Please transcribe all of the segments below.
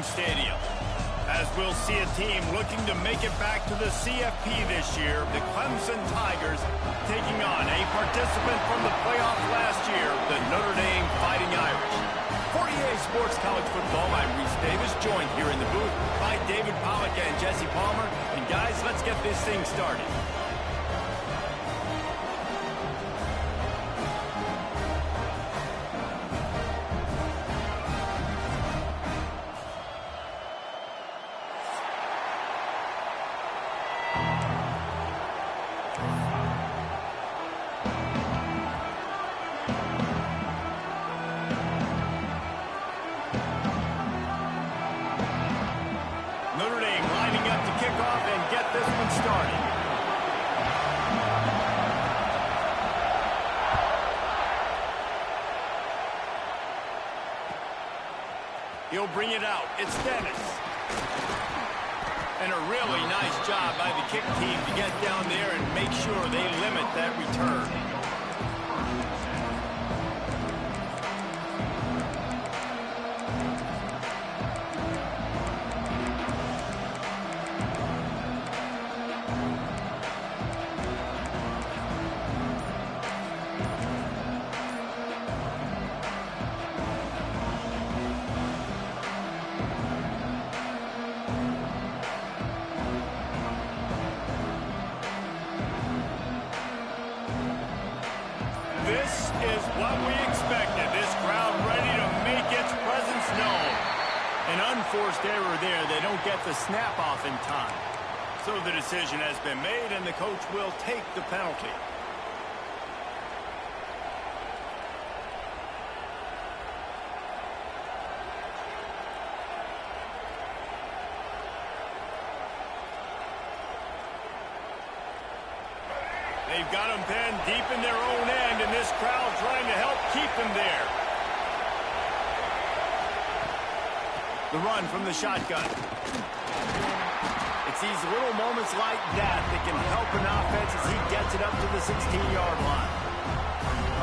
Stadium. As we'll see a team looking to make it back to the CFP this year, the Clemson Tigers taking on a participant from the playoff last year, the Notre Dame Fighting Irish. For EA Sports College Football, I'm Reese Davis, joined here in the booth by David Pollack and Jesse Palmer. And guys, let's get this thing started. Notre Dame lining up to kick off and get this one started. He'll bring it out. It's Dennis. And a really nice job by the kick team to get down there and make sure they limit that return. This is what we expected. This crowd ready to make its presence known. An unforced error there. They don't get the snap off in time. So the decision has been made, and the coach will take the penalty. They've got them pinned deep in their own end, and this crowd trying to help keep them there. The run from the shotgun. It's these little moments like that that can help an offense as he gets it up to the 16-yard line.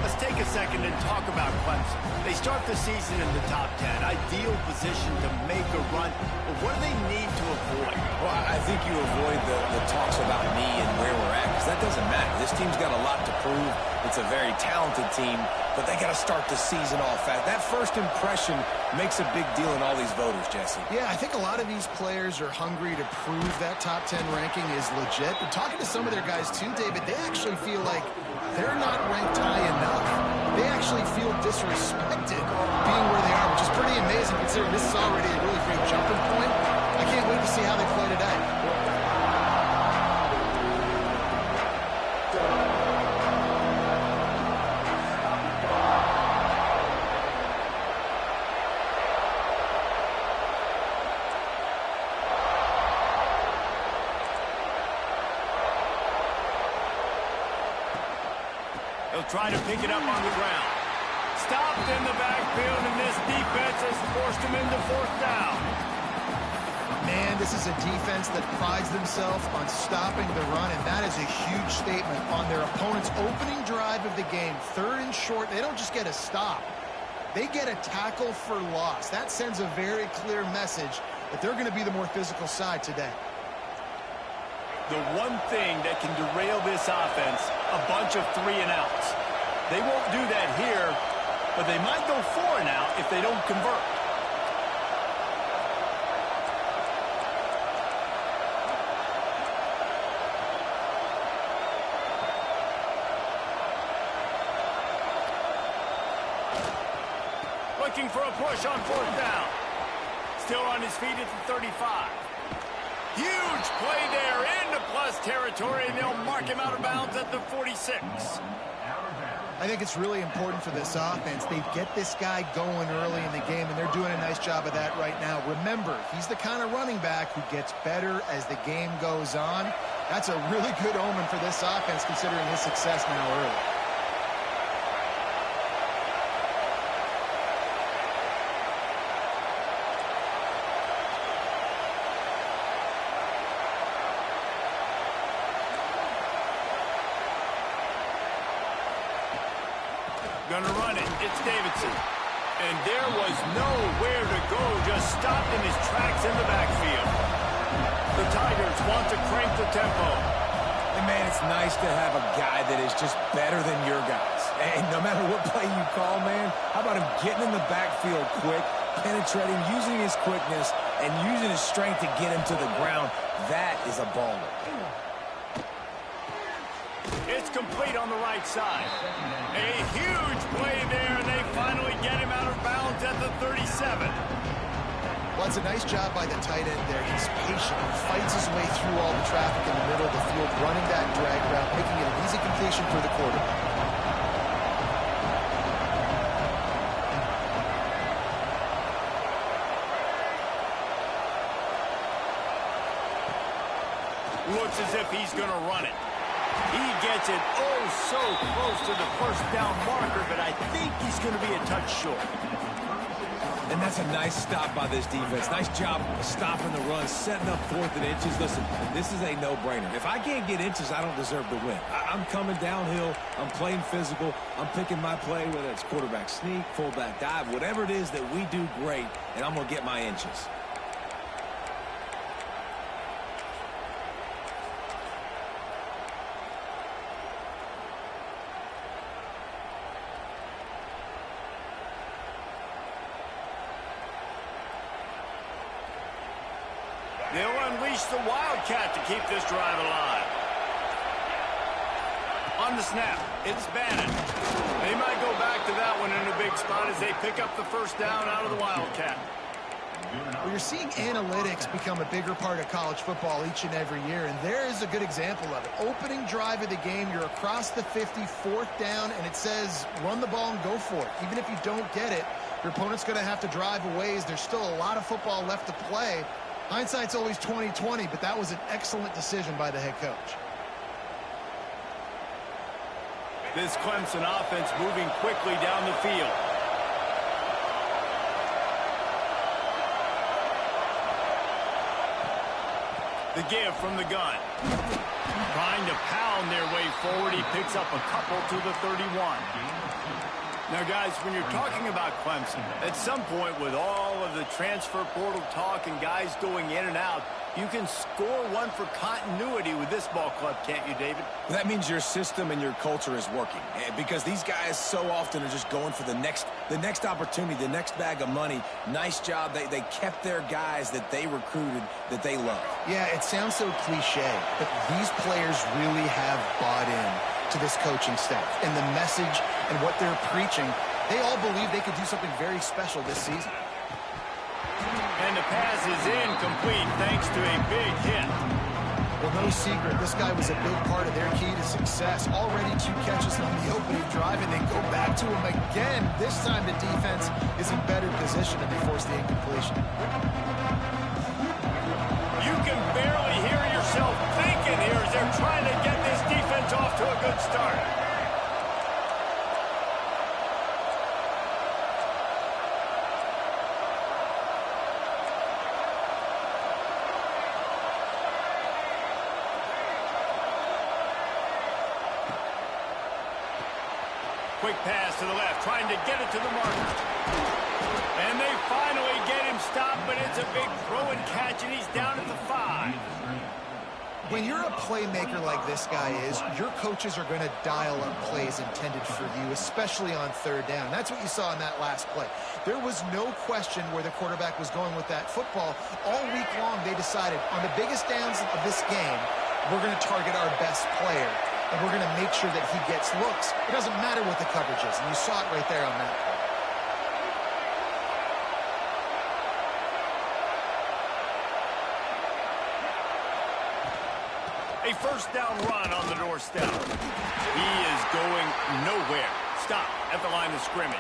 Let's take a second and talk about Clemson. They start the season in the top 10. Ideal position to make a run. But what do they need to avoid? Well, I think you avoid the talks about me and where we're at, because that doesn't matter. This team's got a lot to prove. It's a very talented team, but they got to start the season off fast. That first impression makes a big deal in all these voters, Jesse. Yeah, I think a lot of these players are hungry to prove that top 10 ranking is legit. But talking to some of their guys too, David, they actually feel like they're not ranked high enough. They actually feel disrespected being where they are, which is pretty amazing considering this is already a really great jumping point. I can't wait to see how they play today. He'll try to pick it up on the ground. Stopped in the backfield, and this defense has forced him into fourth down. Man, this is a defense that prides themselves on stopping the run, and that is a huge statement on their opponent's opening drive of the game. Third and short, they don't just get a stop. They get a tackle for loss. That sends a very clear message that they're going to be the more physical side today. The one thing that can derail this offense, a bunch of 3-and-outs. They won't do that here, but they might go 4-and-out if they don't convert. Looking for a push on fourth down. Still on his feet at the 35. Huge play there into plus territory, and they'll mark him out of bounds at the 46. I think it's really important for this offense. They get this guy going early in the game, and they're doing a nice job of that right now. Remember, he's the kind of running back who gets better as the game goes on. That's a really good omen for this offense, considering his success now early. Gonna run it. It's Davidson. And there was nowhere to go, just stopped in his tracks in the backfield. The Tigers want to crank the tempo. And man, it's nice to have a guy that is just better than your guys. And no matter what play you call, man, how about him getting in the backfield quick, penetrating, using his quickness, and using his strength to get him to the ground. That is a baller. It's complete on the right side. A huge play there, and they finally get him out of bounds at the 37. Well, it's a nice job by the tight end there. He's patient. He fights his way through all the traffic in the middle of the field, running that drag route, making it an easy completion for the quarterback. Looks as if he's going to run it. He gets it oh so close to the first down marker, but I think he's going to be a touch short. And that's a nice stop by this defense. Nice job stopping the run, setting up 4th and inches. Listen, this is a no-brainer. If I can't get inches, I don't deserve to win. I'm coming downhill. I'm playing physical. I'm picking my play, whether it's quarterback sneak, fullback dive, whatever it is that we do great, and I'm going to get my inches. They'll unleash the Wildcat to keep this drive alive. On the snap, it's Bannon. They might go back to that one in a big spot as they pick up the first down out of the Wildcat. Well, you're seeing analytics become a bigger part of college football each and every year, and there is a good example of it. Opening drive of the game, you're across the 50, 4th down, and it says run the ball and go for it. Even if you don't get it, your opponent's going to have to drive a ways. There's still a lot of football left to play. Hindsight's always 20/20, but that was an excellent decision by the head coach. This Clemson offense moving quickly down the field. The give from the gun. Trying to pound their way forward. He picks up a couple to the 31. Now, guys, when you're talking about Clemson, at some point with all of the transfer portal talk and guys going in and out, you can score one for continuity with this ball club, can't you, David? That means your system and your culture is working, because these guys so often are just going for the next opportunity, the next bag of money. Nice job. They kept their guys that they recruited, that they love. Yeah, it sounds so cliche, but these players really have bought in to this coaching staff and the message and what they're preaching. They all believe they could do something very special this season. And the pass is incomplete thanks to a big hit. Well, no secret, this guy was a big part of their key to success. Already 2 catches on the opening drive, and they go back to him again. This time the defense is in better position, and they force the incompletion. You can barely hear yourself thinking here as they're trying to get this defense off to a good start. Quick pass to the left, trying to get it to the marker. And they finally get him stopped, but it's a big throw and catch, and he's down at the 5. When you're a playmaker like this guy is, your coaches are going to dial up plays intended for you, especially on 3rd down. That's what you saw in that last play. There was no question where the quarterback was going with that football. All week long, they decided on the biggest downs of this game, we're going to target our best player, and we're going to make sure that he gets looks. It doesn't matter what the coverage is, and you saw it right there on that play. A first down run on the doorstep. He is going nowhere. Stop at the line of scrimmage.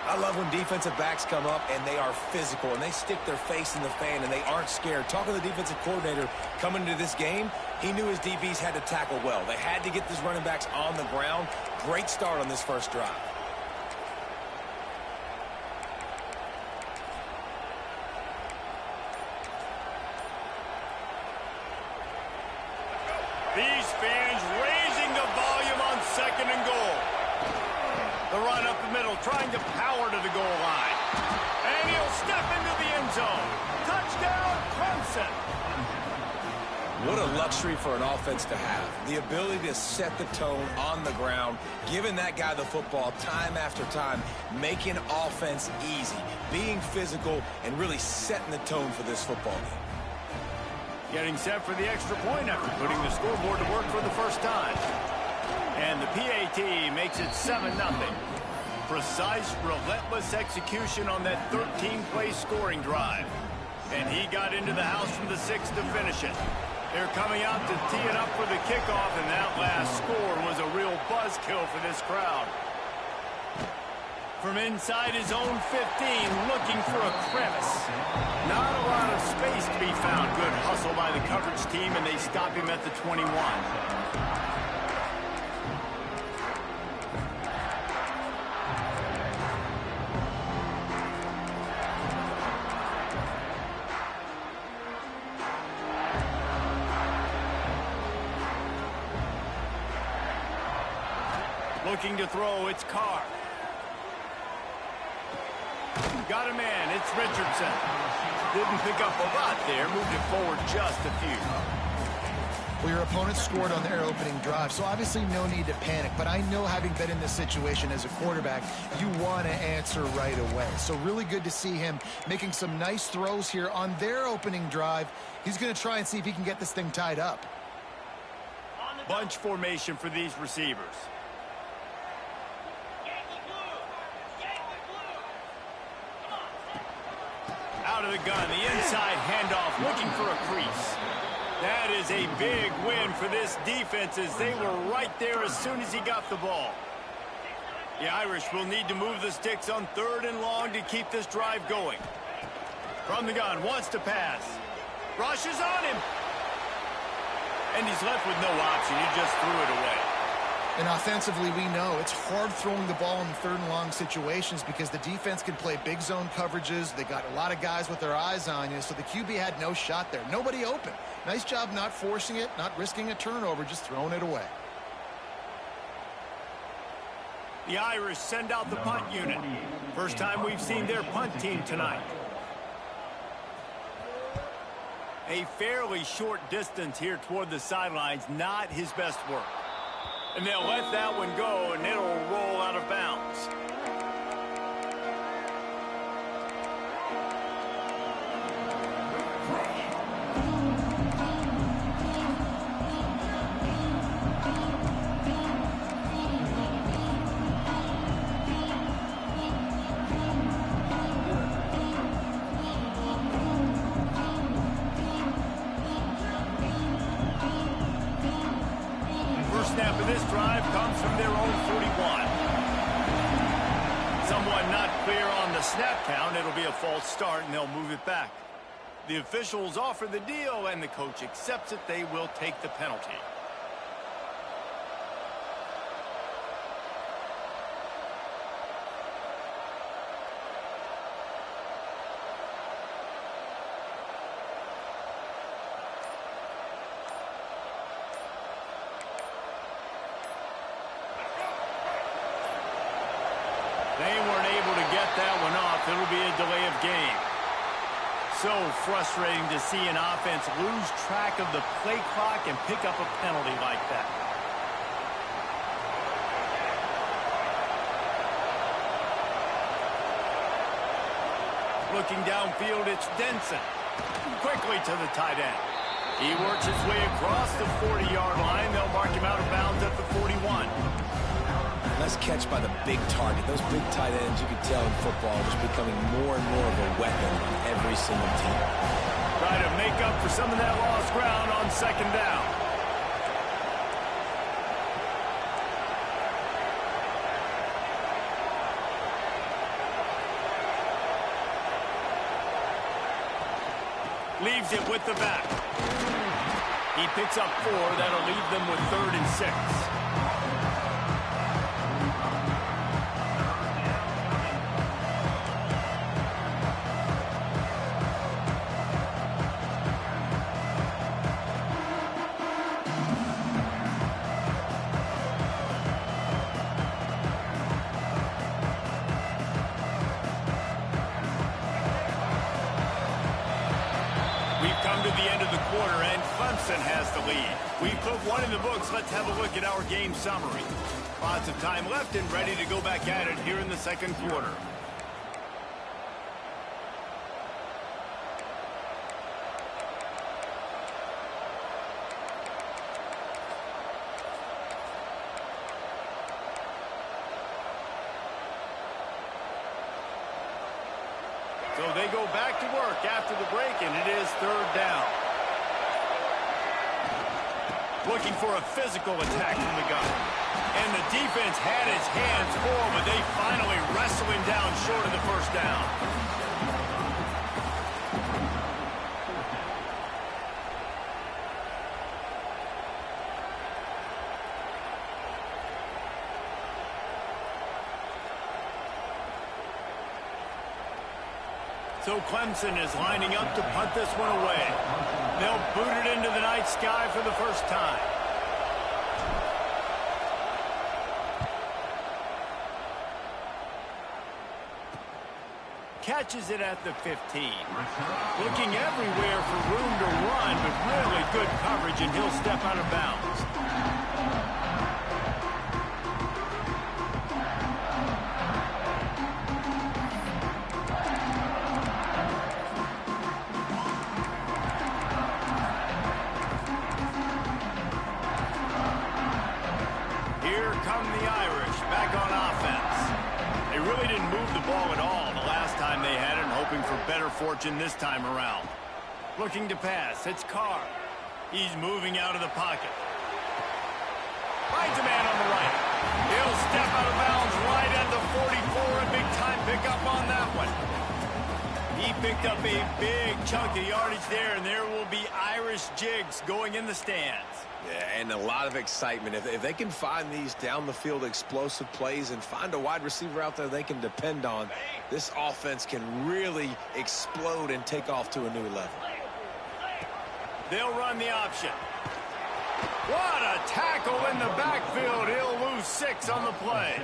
I love when defensive backs come up and they are physical and they stick their face in the fan and they aren't scared. Talking to the defensive coordinator coming into this game, he knew his DBs had to tackle well. They had to get these running backs on the ground. Great start on this first drive. These fans raising the volume on 2nd and goal. The run up the middle, trying to power to the goal line. And he'll step into the end zone. Touchdown, Clemson. What a luxury for an offense to have. The ability to set the tone on the ground, giving that guy the football time after time, making offense easy, being physical, and really setting the tone for this football game. Getting set for the extra point after putting the scoreboard to work for the first time. And the PAT makes it 7-0. Precise, relentless execution on that 13-play scoring drive. And he got into the house from the 6 to finish it. They're coming out to tee it up for the kickoff, and that last score was a real buzzkill for this crowd. From inside his own 15, looking for a crevice. Not a lot of space to be found. Good hustle by the coverage team, and they stop him at the 21. Looking to throw, it's Carr. Got a man, it's Richardson. Didn't pick up a lot there, moved it forward just a few. Well, your opponent scored on their opening drive, so obviously no need to panic. But I know, having been in this situation as a quarterback, you want to answer right away. So really good to see him making some nice throws here on their opening drive. He's going to try and see if he can get this thing tied up. Bunch formation for these receivers. Out of the gun, the inside handoff, looking for a crease. That is a big win for this defense, as they were right there as soon as he got the ball. The Irish will need to move the sticks on 3rd and long to keep this drive going. From the gun, wants to pass. Rushes on him. And he's left with no option. He just threw it away. And offensively, we know it's hard throwing the ball in 3rd and long situations because the defense can play big zone coverages. They got a lot of guys with their eyes on you, so the QB had no shot there. Nobody open. Nice job not forcing it, not risking a turnover, just throwing it away. The Irish send out the punt unit. First time we've seen their punt team tonight. A fairly short distance here toward the sidelines, not his best work. And they'll let that one go, and it'll roll out of bounds. Snap of this drive comes from their own 41. Someone not clear on the snap count. It'll be a false start, and they'll move it back. The officials offer the deal, and the coach accepts it. They will take the penalty. They weren't able to get that one off. It'll be a delay of game. So frustrating to see an offense lose track of the play clock and pick up a penalty like that. Looking downfield, it's Denson. Quickly to the tight end. He works his way across the 40-yard line. They'll mark him out of bounds at the 41. Nice catch by the big target. Those big tight ends, you can tell in football, are just becoming more and more of a weapon on every single team. Try to make up for some of that lost ground on 2nd down. Leaves it with the back. He picks up 4. That'll leave them with 3rd and 6. to the end of the quarter, and Clemson has the lead. We put one in the books. Let's have a look at our game summary. Lots of time left and ready to go back at it here in the second quarter. So they go back to work after the break, and it is third down. Looking for a physical attack from the gun. And the defense had its hands full, but they finally wrestle him down short of the first down. So Clemson is lining up to punt this one away. They'll boot it into the night sky for the first time. Catches it at the 15. Looking everywhere for room to run, but really good coverage, and he'll step out of bounds. Here come the Irish back on offense. They really didn't move the ball at all the last time they had it, and hoping for better fortune this time around. Looking to pass. It's Carr. He's moving out of the pocket. Finds a man on the right. He'll step out of bounds right at the 44. A big-time pickup on that one. He picked up a big chunk of yardage there, and there will be Irish jigs going in the stands. Yeah, and a lot of excitement. If they can find these down-the-field explosive plays and find a wide receiver out there they can depend on, this offense can really explode and take off to a new level. They'll run the option. What a tackle in the backfield. He'll lose 6 on the play.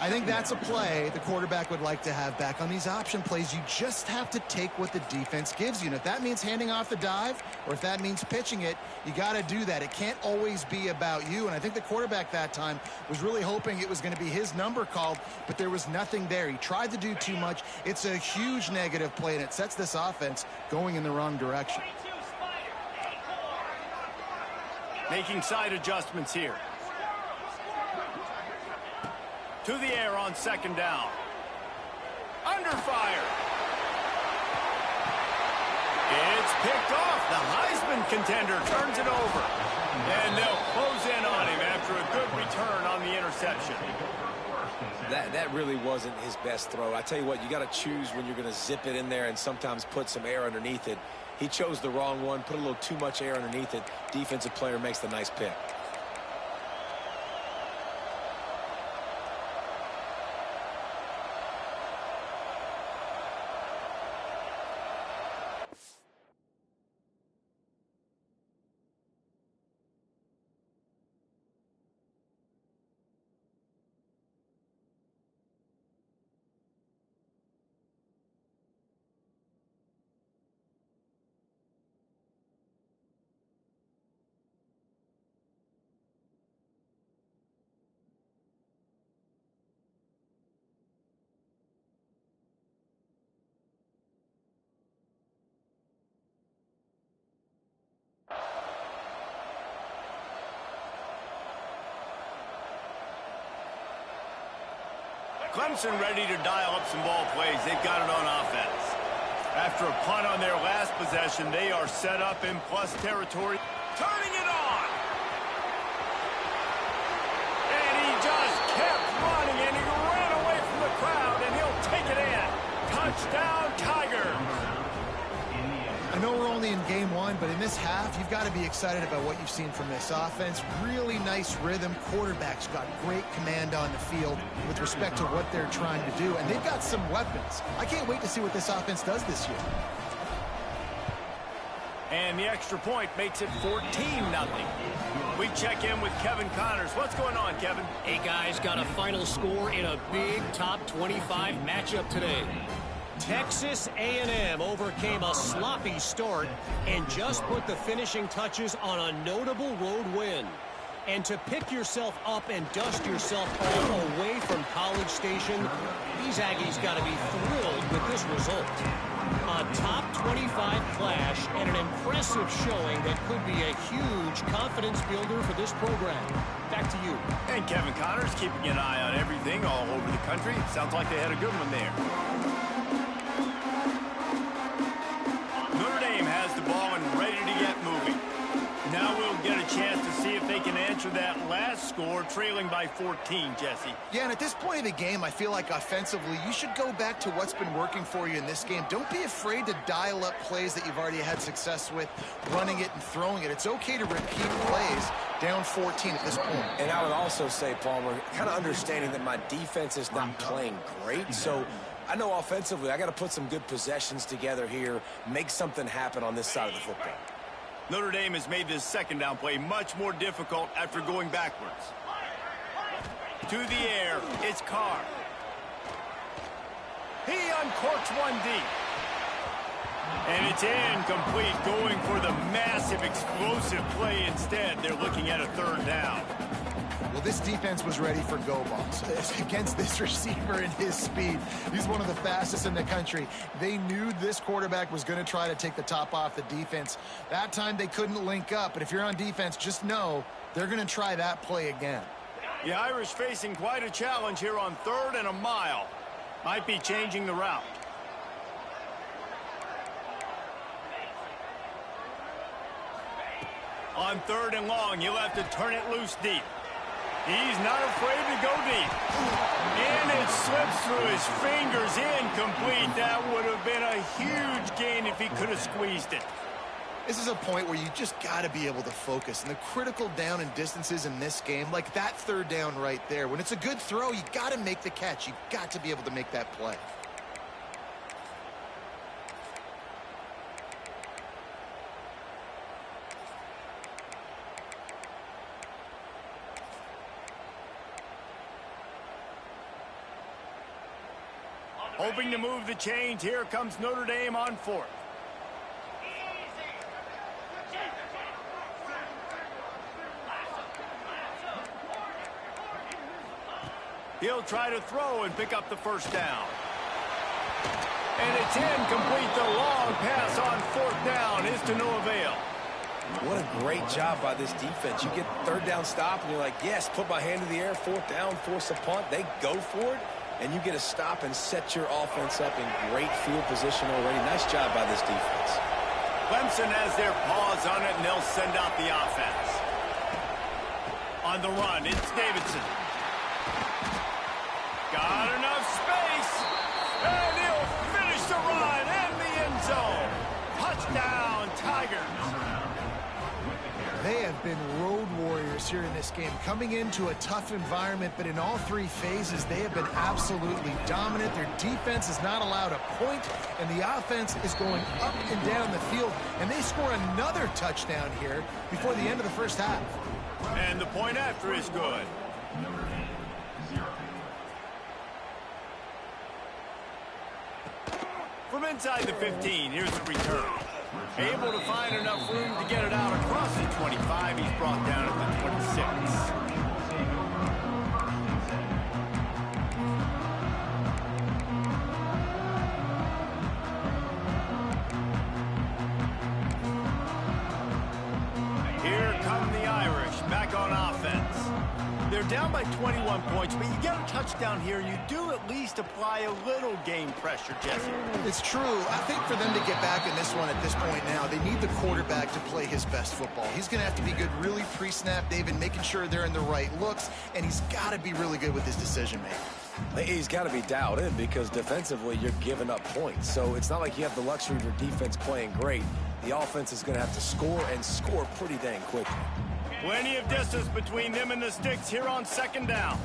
I think that's a play the quarterback would like to have back. On these option plays, you just have to take what the defense gives you. And if that means handing off the dive, or if that means pitching it, you got to do that. It can't always be about you. And I think the quarterback that time was really hoping it was going to be his number called, but there was nothing there. He tried to do too much. It's a huge negative play, and it sets this offense going in the wrong direction. Making side adjustments here. To the air on second down. Under fire. It's picked off. The Heisman contender turns it over. And they'll close in on him after a good return on the interception. That really wasn't his best throw. I tell you what, you got to choose when you're going to zip it in there and sometimes put some air underneath it. He chose the wrong one, put a little too much air underneath it. Defensive player makes the nice pick. Clemson ready to dial up some ball plays. They've got it on offense. After a punt on their last possession, they are set up in plus territory. Turning it on! And he just kept running, and he ran away from the crowd, and he'll take it in. Touchdown, Tigers! I know we're only in game one, but in this half, you've got to be excited about what you've seen from this offense. Really nice rhythm. Quarterback's got great command on the field with respect to what they're trying to do, and they've got some weapons. I can't wait to see what this offense does this year. And the extra point makes it 14-0. We check in with Kevin Connors. What's going on, Kevin? Hey, guys, got a final score in a big top 25 matchup today. Texas A&M overcame a sloppy start and just put the finishing touches on a notable road win. And to pick yourself up and dust yourself all away from College Station, these Aggies got to be thrilled with this result. A top 25 clash and an impressive showing that could be a huge confidence builder for this program. Back to you. And Kevin Connors keeping an eye on everything all over the country. Sounds like they had a good one there. Notre Dame has the ball and ready to get moving. Now we'll get a chance to see if they can answer that last score, trailing by 14, Jesse. Yeah, and at this point of the game, I feel like offensively, you should go back to what's been working for you in this game. Don't be afraid to dial up plays that you've already had success with, running it and throwing it. It's okay to repeat plays down 14 at this point. And I would also say, Palmer, kind of understanding that my defense is not playing great, so I know offensively I got to put some good possessions together here, make something happen on this side of the football. Notre Dame has made this second down play much more difficult after going backwards. To the air, it's Carr. He uncorks one deep. And it's incomplete, going for the massive explosive play instead. They're looking at a third down. Well, this defense was ready for go balls against this receiver and his speed. He's one of the fastest in the country. They knew this quarterback was going to try to take the top off the defense. That time they couldn't link up, but if you're on defense, just know they're going to try that play again. The Irish facing quite a challenge here on 3rd and a mile. Might be changing the route. On 3rd and long, you'll have to turn it loose deep. He's not afraid to go deep. And it slips through his fingers, incomplete. That would have been a huge gain if he could have squeezed it. This is a point where you just got to be able to focus. And the critical down and distances in this game, like that third down right there, when it's a good throw, you got to make the catch. You've got to be able to make that play. Hoping to move the chains. Here comes Notre Dame on 4th. He'll try to throw and pick up the first down. And it's incomplete. The long pass on 4th down is to no avail. What a great job by this defense. You get 3rd down stop, and you're like, yes, put my hand in the air, 4th down, force a punt. They go for it. And you get a stop and set your offense up in great field position already. Nice job by this defense. Clemson has their paws on it, and they'll send out the offense. On the run, it's Davidson. Got enough space, and he'll finish the run in the end zone. Touchdown, Tigers. They have been road warriors here in this game, coming into a tough environment, but in all 3 phases, they have been absolutely dominant. Their defense is not allowed a point, and the offense is going up and down the field, and they score another touchdown here before the end of the first half. And the point after is good. From inside the 15, here's the return. Able to find enough room to get it out across the 25. He's brought down at the 26. Here come the Irish back on offense. They're down by 21 points, but you get a touchdown here, you do at least apply a little game pressure, Jesse. It's true. I think for them to get back in this one at this point now, they need the quarterback to play his best football. He's going to have to be good really pre-snap, David, making sure they're in the right looks, and he's got to be really good with his decision-making. He's got to be dialed in because defensively you're giving up points. So it's not like you have the luxury of your defense playing great. The offense is going to have to score and score pretty dang quickly. Plenty of distance between them and the sticks here on 2nd down.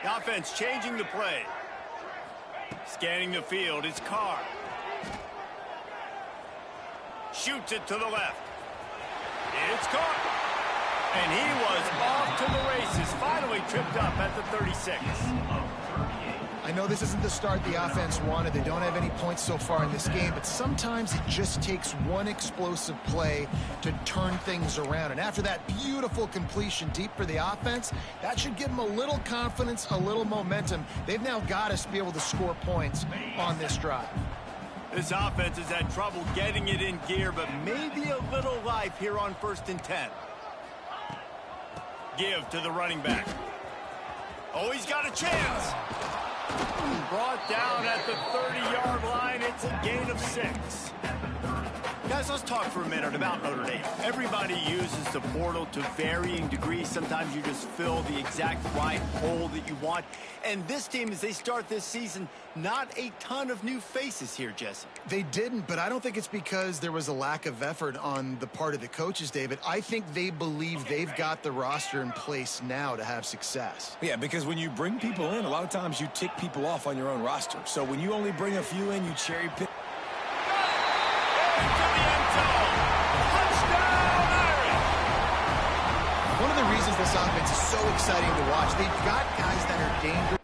The offense changing the play. Scanning the field, it's Carr. Shoots it to the left. It's caught. And he was off to the races, finally tripped up at the 36. I know this isn't the start the offense wanted. They don't have any points so far in this game, but sometimes it just takes one explosive play to turn things around. And after that beautiful completion deep for the offense, that should give them a little confidence, a little momentum. They've now got us to be able to score points on this drive. This offense has had trouble getting it in gear, but maybe a little life here on 1st and 10. Give to the running back. Oh, he's got a chance. Brought down at the 30-yard line. It's a gain of 6. Guys, let's talk for a minute about Notre Dame. Everybody uses the portal to varying degrees. Sometimes you just fill the exact right hole that you want. And this team, as they start this season, not a ton of new faces here, Jesse. They didn't, but I don't think it's because there was a lack of effort on the part of the coaches, David. I think they believe they've got the roster in place now to have success. Yeah, because when you bring people in, a lot of times you tick people off on your own roster. So when you only bring a few in, you cherry pick. One of the reasons this offense is so exciting to watch, they've got guys that are dangerous.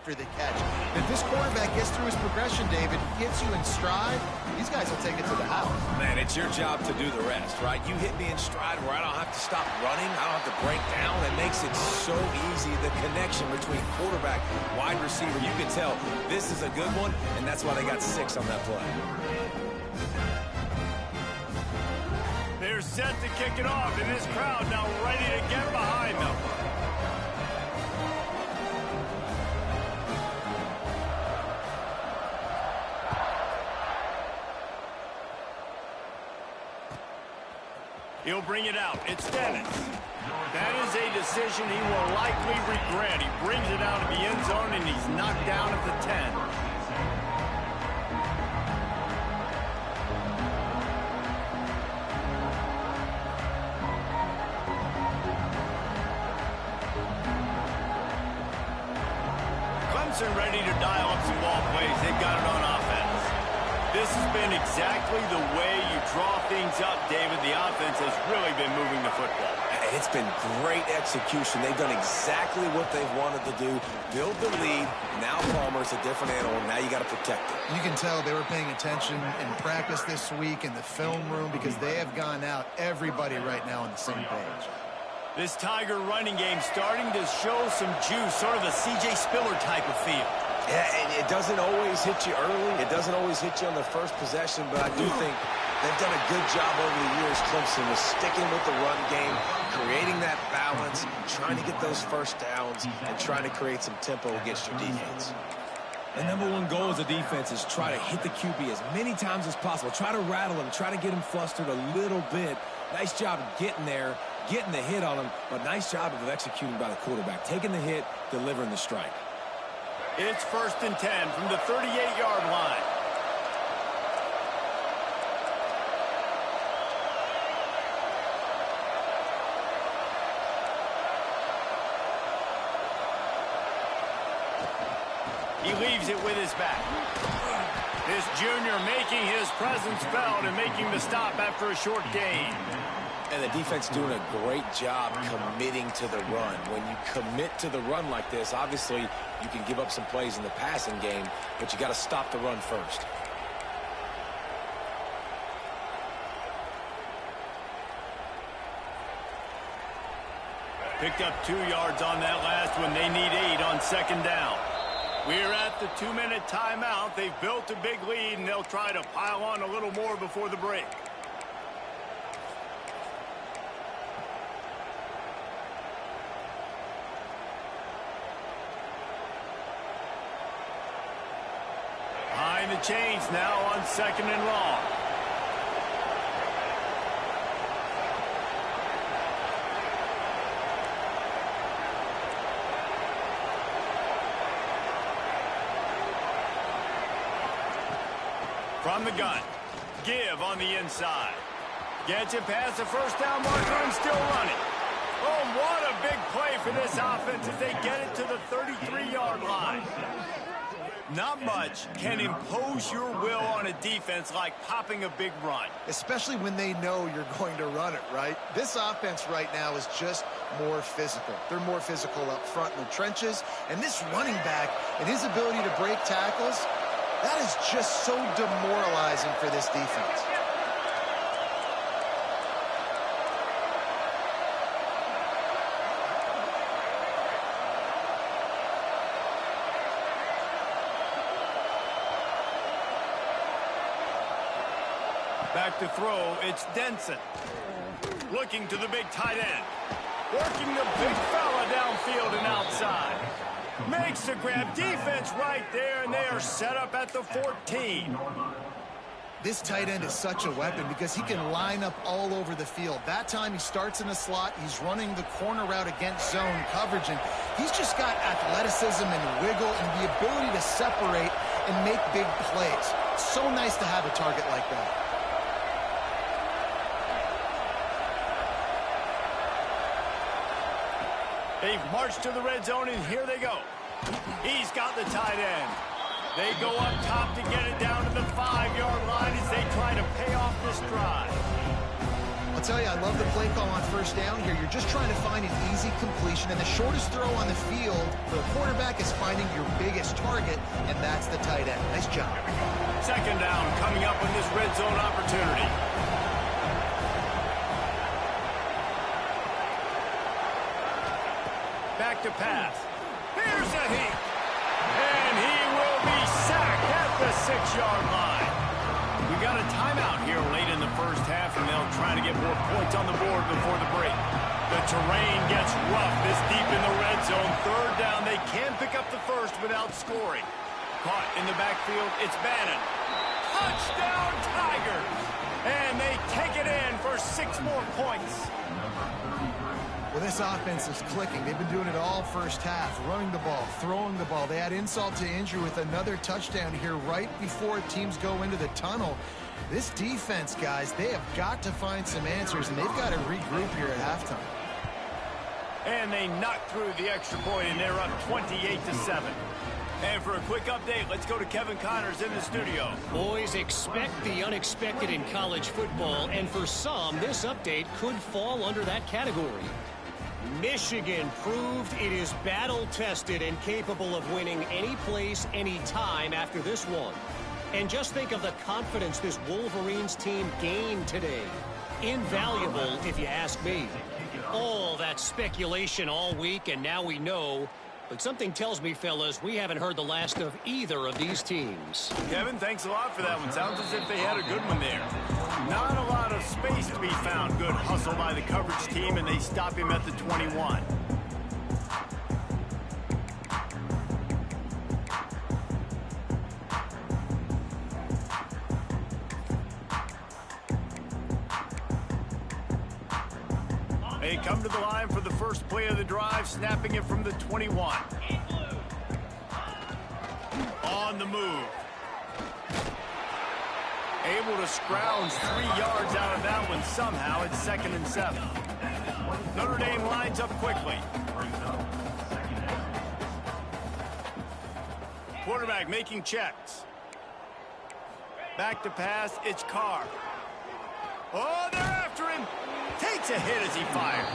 The catch. If this quarterback gets through his progression, David, gets you in stride, these guys will take it to the house. Man, it's your job to do the rest, right? You hit me in stride where I don't have to stop running. I don't have to break down. It makes it so easy. The connection between quarterback, wide receiver, you can tell this is a good one, and that's why they got 6 on that play. They're set to kick it off, and this crowd now ready to get behind them. He'll bring it out. It's Dennis. That is a decision he will likely regret. He brings it out of the end zone, and he's knocked down at the 10. Clemson ready to dial up some ball plays. They've got it on offense. This has been exactly the way you draw things up, David. The offense has really been moving the football. It's been great execution. They've done exactly what they've wanted to do. Build the lead. Now Palmer's a different animal. Now you got to protect it. You can tell they were paying attention in practice this week in the film room because they have gone out, everybody right now on the same page. This Tiger running game starting to show some juice, sort of a C.J. Spiller type of feel. Yeah, and it doesn't always hit you early. It doesn't always hit you on the first possession, but I do think they've done a good job over the years, Clemson, with sticking with the run game, creating that balance, trying to get those first downs, and trying to create some tempo against your defense. The number one goal as a defense is try to hit the QB as many times as possible. Try to rattle him, try to get him flustered a little bit. Nice job getting there, getting the hit on him, but nice job of executing by the quarterback. Taking the hit, delivering the strike. It's 1st and 10 from the 38-yard line. He leaves it with his back. This junior making his presence felt and making the stop after a short gain. And the defense doing a great job committing to the run. When you commit to the run like this, obviously you can give up some plays in the passing game, but you got to stop the run first. Picked up 2 yards on that last one. They need 8 on second down. We're at the 2-minute timeout. They've built a big lead, and they'll try to pile on a little more before the break. Behind the chains now on second and long. From the gun, give on the inside. Gets it past the first down marker and still running. Oh, what a big play for this offense as they get it to the 33-yard line. Not much can impose your will on a defense like popping a big run. Especially when they know you're going to run it, right? This offense right now is just more physical. They're more physical up front in the trenches. And this running back and his ability to break tackles, that is just so demoralizing for this defense. Back to throw, it's Denson. Looking to the big tight end. Working the big fella downfield and outside. Makes the grab, defense right there, and they are set up at the 14. This tight end is such a weapon because he can line up all over the field. That time he starts in the slot, he's running the corner route against zone coverage, and he's just got athleticism and wiggle and the ability to separate and make big plays. So nice to have a target like that. They've marched to the red zone, and here they go. He's got the tight end. They go up top to get it down to the 5-yard line as they try to pay off this drive. I'll tell you, I love the play call on first down here. You're just trying to find an easy completion, and the shortest throw on the field for the quarterback is finding your biggest target, and that's the tight end. Nice job. Second down coming up in this red zone opportunity. Back to pass. Here's a heat. And he will be sacked at the 6-yard line. We got a timeout here late in the first half, and they'll try to get more points on the board before the break. The terrain gets rough this deep in the red zone. Third down, they can pick up the first without scoring. Caught in the backfield, it's Bannon. Touchdown, Tigers! And they take it in for 6 more points. Well, this offense is clicking. They've been doing it all first half, running the ball, throwing the ball. They had insult to injury with another touchdown here right before teams go into the tunnel. This defense, guys, they have got to find some answers, and they've got to regroup here at halftime. And they knock through the extra point, and they're up 28-7. And for a quick update, let's go to Kevin Connors in the studio. Boys, expect the unexpected in college football, and for some, this update could fall under that category. Michigan proved it is battle-tested and capable of winning any place, any time after this one. And just think of the confidence this Wolverines team gained today. Invaluable, if you ask me. All that speculation all week, and now we know. But something tells me, fellas, we haven't heard the last of either of these teams. Kevin, thanks a lot for that one. Sounds as if they had a good one there. Not a lot of space to be found. Good hustle by the coverage team, and they stop him at the 21. They come to the line for the first play of the drive, snapping it from the 21. On the move. Able to scrounge 3 yards out of that one somehow. It's 2nd and 7. Notre Dame lines up quickly. Quarterback making checks. Back to pass, it's Carr. Oh, they're after him. Takes a hit as he fires.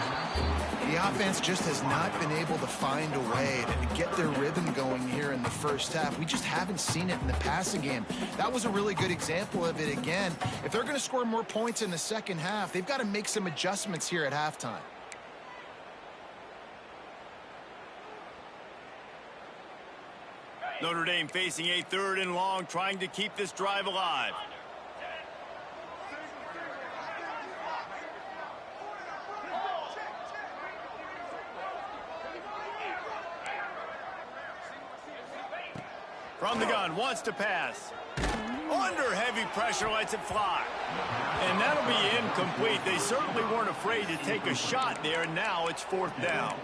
The offense just has not been able to find a way to get their rhythm going here in the first half. We just haven't seen it in the passing game. That was a really good example of it again. If they're going to score more points in the second half, they've got to make some adjustments here at halftime. Notre Dame facing a 3rd and long, trying to keep this drive alive. From the gun, wants to pass. Under heavy pressure, lets it fly. And that'll be incomplete. They certainly weren't afraid to take a shot there, and now it's 4th down.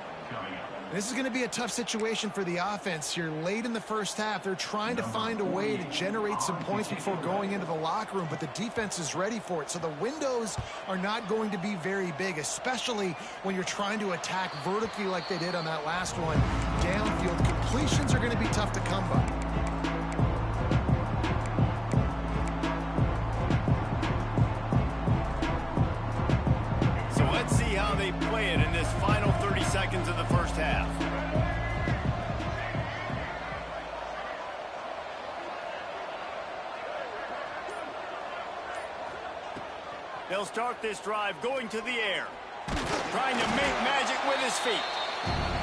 This is going to be a tough situation for the offense here. Late in the first half, they're trying to find a way to generate some points before going into the locker room, but the defense is ready for it. So the windows are not going to be very big, especially when you're trying to attack vertically like they did on that last one. Downfield completions are going to be tough to come by. Let's see how they play it in this final 30 seconds of the first half. They'll start this drive going to the air, trying to make magic with his feet.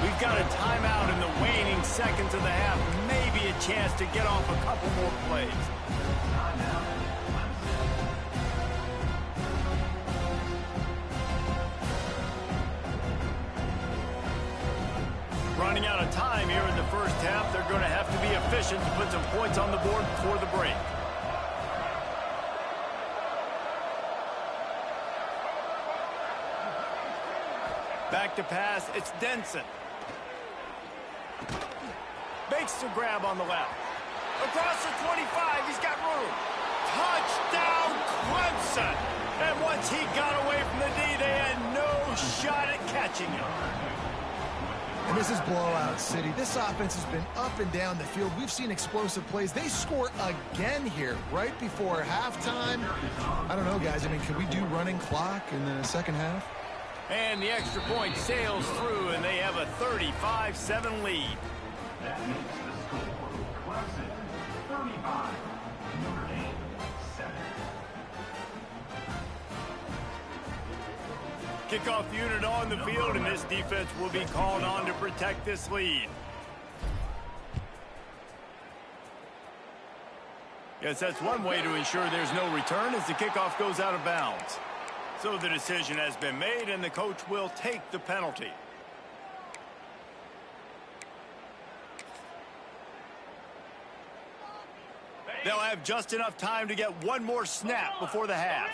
We've got a timeout in the waning seconds of the half, maybe a chance to get off a couple more plays. Running out of time here in the first half. They're going to have to be efficient to put some points on the board before the break. Back to pass. It's Denson. Makes the grab on the left. Across the 25. He's got room. Touchdown, Clemson. And once he got away from the D, they had no shot at catching him. And this is blowout city. This offense has been up and down the field. We've seen explosive plays. They score again here right before halftime. I don't know, guys. I mean, can we do running clock in the second half? And the extra point sails through, and they have a 35-7 lead. That makes the score Clemson 35, Notre Dame 7. Kickoff unit on the field, and this defense will be called on to protect this lead. Yes, that's one way to ensure there's no return as the kickoff goes out of bounds. So the decision has been made, and the coach will take the penalty. They'll have just enough time to get one more snap before the half.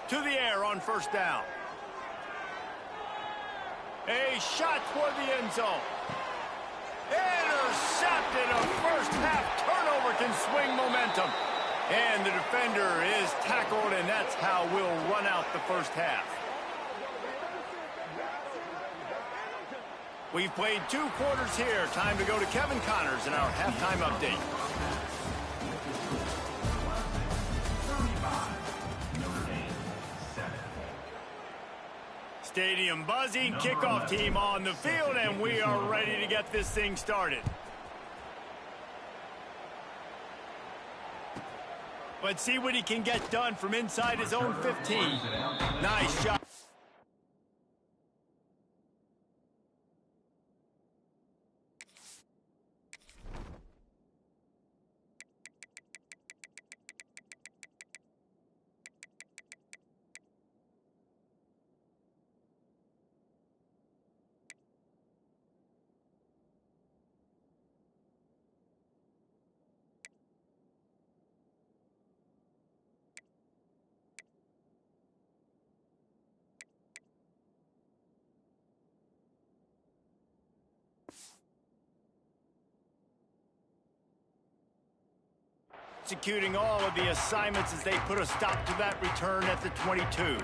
To the air on first down. A shot toward the end zone. Intercepted. A first half turnover can swing momentum. And the defender is tackled, and that's how we'll run out the first half. We've played 2 quarters here. Time to go to Kevin Connors in our halftime update. Stadium buzzing, kickoff team on the field, and we are ready to get this thing started. Let's see what he can get done from inside his own 15. Nice job. Executing all of the assignments as they put a stop to that return at the 22.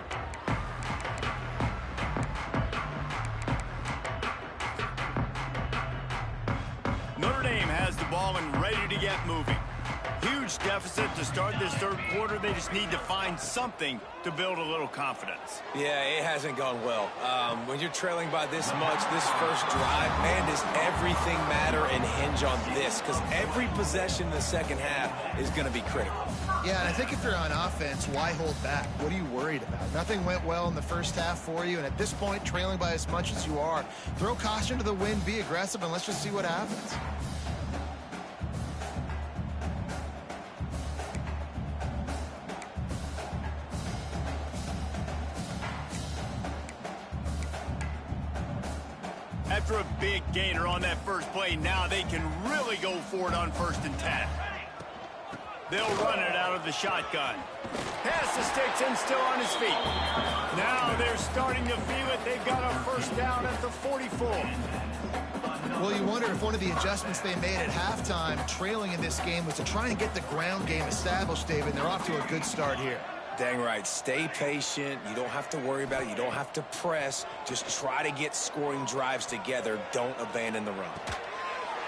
Notre Dame has the ball and ready to get moving. Huge huge deficit to start this third quarter. They just need to find something to build a little confidence. Yeah, it hasn't gone well. When you're trailing by this much, this first drive, man, does everything matter and hinge on this? Because every possession in the second half is going to be critical. Yeah, and I think if you're on offense, why hold back? What are you worried about? Nothing went well in the first half for you, and at this point, trailing by as much as you are, throw caution to the wind, be aggressive, and let's just see what happens. After a big gainer on that first play, now they can really go for it on 1st and 10. They'll run it out of the shotgun. Pass the sticks and still on his feet. Now they're starting to feel it. They've got a first down at the 44. Well, you wonder if one of the adjustments they made at halftime, trailing in this game, was to try and get the ground game established, David. They're off to a good start here. Dang right. Stay patient. You don't have to worry about it. You don't have to press. Just try to get scoring drives together. Don't abandon the run.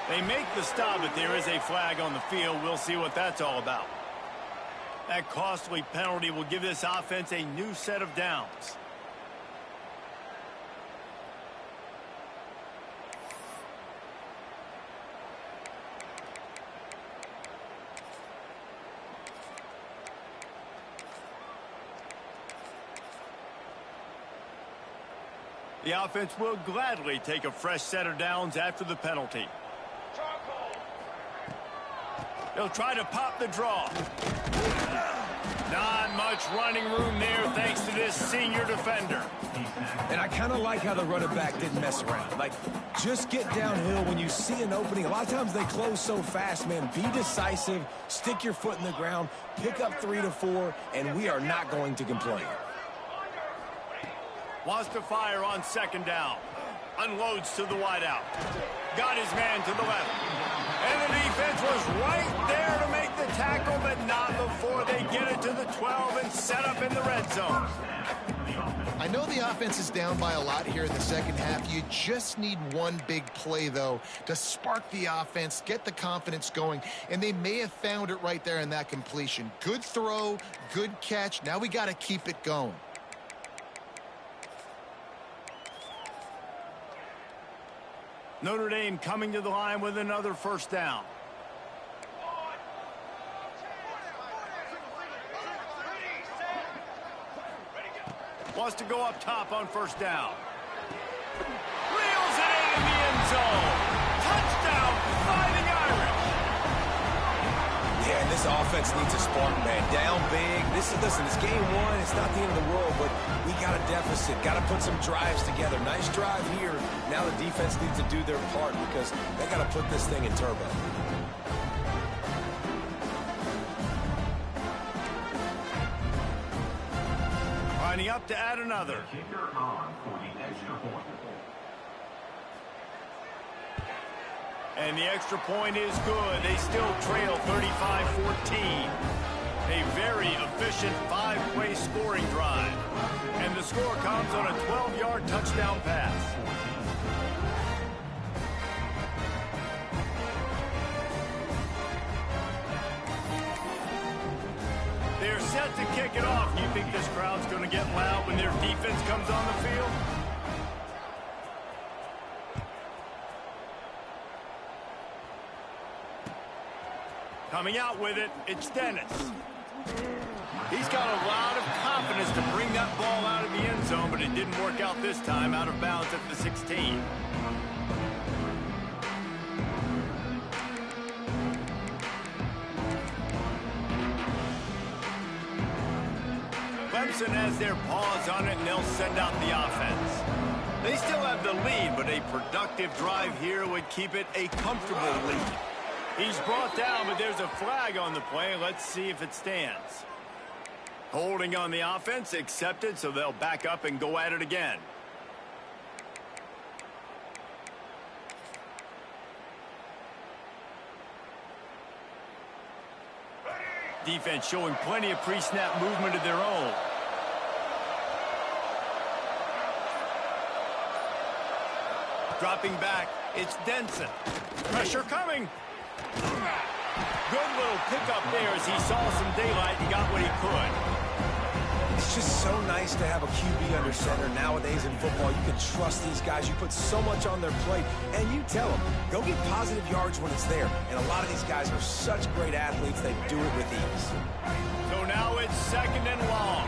They make the stop, but there is a flag on the field. We'll see what that's all about. That costly penalty will give this offense a new set of downs. The offense will gladly take a fresh set of downs after the penalty. They'll try to pop the draw. Not much running room there thanks to this senior defender. And I kind of like how the running back didn't mess around. Like, just get downhill when you see an opening. A lot of times they close so fast, man. Be decisive, stick your foot in the ground, pick up 3 to 4, and we are not going to complain. Wants to fire on 2nd down. Unloads to the wideout. Got his man to the left. And the defense was right there to make the tackle, but not before they get it to the 12 and set up in the red zone. I know the offense is down by a lot here in the second half. You just need one big play, though, to spark the offense, get the confidence going, and they may have found it right there in that completion. Good throw, good catch. Now we got to keep it going. Notre Dame coming to the line with another first down. Wants to go up top on 1st down. Reels it in the end zone. Touchdown, Fighting Irish. Yeah, and this offense needs a spark, man. Down big. Listen, it's game 1. It's not the end of the world, but we got a deficit. Got to put some drives together. Nice drive here. Now the defense needs to do their part because they got to put this thing in turbo. Lining up to add another. Kicker on for the extra point. And the extra point is good. They still trail 35-14. A very efficient 5-play scoring drive. And the score comes on a 12-yard touchdown pass. They're set to kick it off. You think this crowd's going to get loud when their defense comes on the field? Coming out with it, it's Dennis. He's got a lot of confidence to bring that ball out of the end zone, but it didn't work out this time, out of bounds at the 16. Clemson has their paws on it, and they'll send out the offense. They still have the lead, but a productive drive here would keep it a comfortable lead. He's brought down, but there's a flag on the play. Let's see if it stands. Holding on the offense, accepted, so they'll back up and go at it again. Defense showing plenty of pre-snap movement of their own. Dropping back, it's Denson. Pressure coming. Good little pickup there as he saw some daylight and got what he could. It's just so nice to have a QB under center. Nowadays in football, you can trust these guys. You put so much on their plate, and you tell them, go get positive yards when it's there. And a lot of these guys are such great athletes, they do it with ease. So now it's 2nd and long.